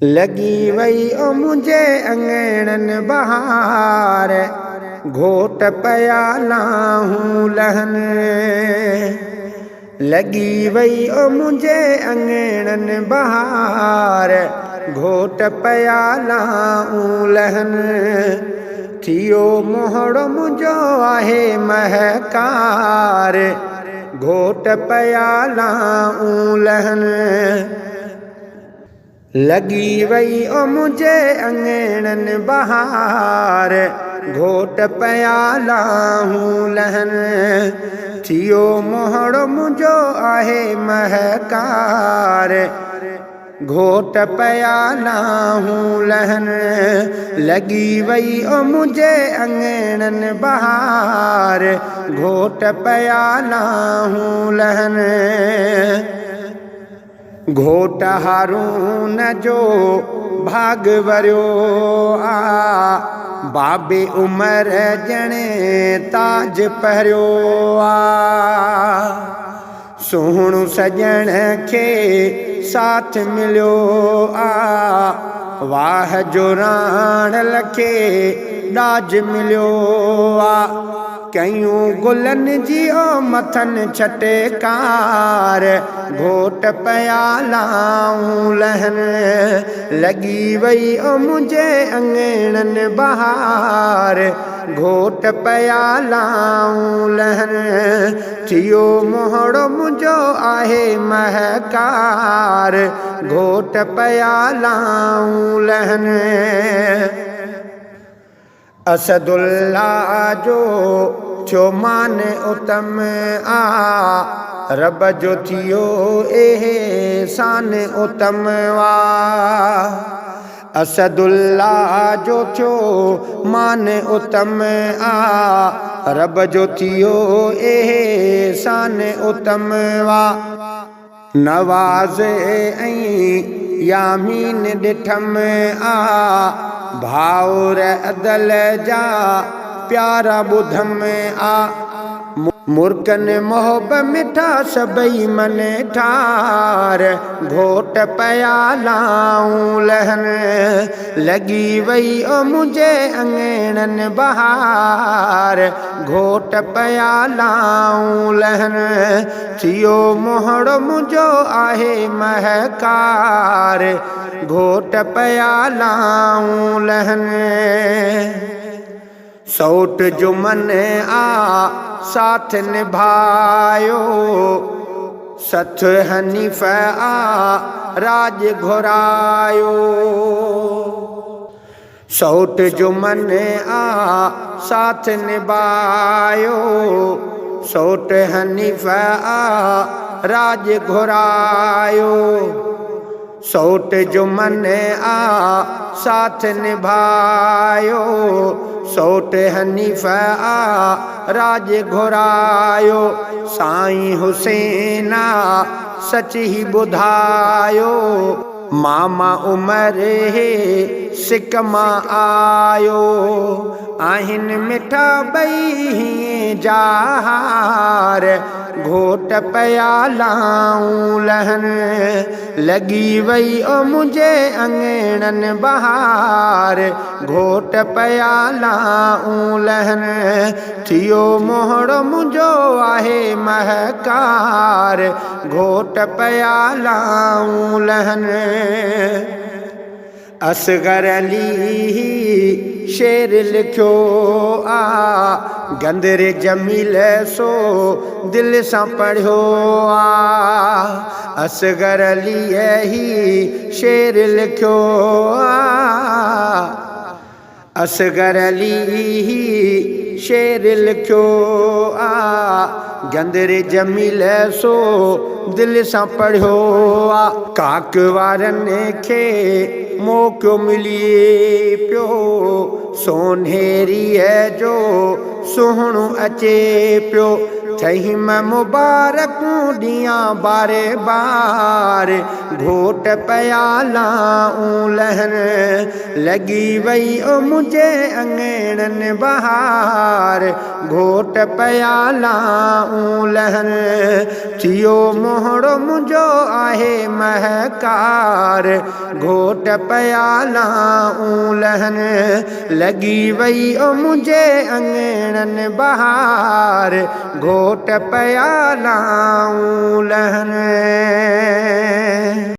लगी वई ओ मुंहिंजे अंगणनि बहार, घोट पया लाहूं लहनि। लगी वई ओ मुंहिंजे अंगणनि बहार, घोट पया लाहूं लहनि। थियो मोहड़ो मुंहिंजो आहे महकार, घोट पया लाहूं लहनि। लगी वई ओ मुंहिंजे अंगणनि बहार, घोट पया लाहूं लहनि। थियो मोहड़ो मुंहिंजो आहे महकार, घोट पया लाहूं लहनि। लगी वई ओ मुंहिंजे अंगणनि बहार, घोट पया लाहूं लहनि। घोट हारून जो भाग वरियो आ, बाबे उमर ॼणे ताज पहिरियो आ। सुहिणो सॼण खे साथ मिलियो आ, वाह जो राणल खे ॾाज मिलियो आ। कयूं गुलनि जी ओ मथनि छटेकार, घोट पया लाहूं लहनि। लगी वई ओ मुंहिंजे अंगणनि बहार, घोट पया लाहूं लहनि। थियो मोहड़ो मुंहिंजो आहे महकार, घोट पया लाहूं लहनि। असदुल्ला जो थियो मान उतम आ, रब जो थियो एहसान उतम वा। असदुल्ला जो थियो मान उतम आ, रब जो थियो एहसान उतम वा। नवाज़ ऐं यामीन ॾिठम आ, भाउर अदल जा प्यारा ॿुधम आ। मुर्कन मोहब मिठा सभई मन ठार, घोट पया लाहूं लहनि। लगी वई ओ मुंहिंजे अंगणनि बहार, घोट पया लाहूं लहनि। थियो मोहड़ो मुंहिंजो आहे महकार, घोट पया लाहूं लहनि। सौट जो मन आ साथ निभायो, सथ हनीफ़ आ राज घुरायो। सौट जो मन आ साथ निभायो, सौट हनीफ़ आ राज घुरायो। सौट जो मन आ साथ निभायो, सौट हनीफ़ आ राज घुरायो। साईं हुसैन सच ही ॿुधायो, मामा उमर हे सिक मां आयो। आहिनि मिठा ॿई हीअं जा हार, घोट पया लाहूं लहनि। लगी वई ओ मुंहिंजे अंगणनि बहार, घोट पया लाहूं लहनि। थियो मोहड़ो मुंहिंजो आहे महकार, घोट पया लाहूं लहनि। असगर अली शेर लिखियो आ, गंदर जमील सो दिल सां पढ़ियो आ। असगर अली ही शेर लिखियो आ, असगर अली ही शेर लिखियो आ। गंदर जमील सो दिल सां पढ़ियो आ। काक वारनि खे मौक़ो मिले पियो, सोनेरीअ जो सुहिणो अचे पियो। ठहिम मुबारकूं ॾियां बारे बार घोट पयालाऊं लहन लॻी वई ओ मुंहिंजे अंगणनि बहार घोट पयालाऊं लहन थियो मोहड़ो मुंहिंजो आहे महकार घोट पयालाऊं लहन लॻी वई ओ मुंहिंजे अंगणनि बहार घोट पयालाऊं लहन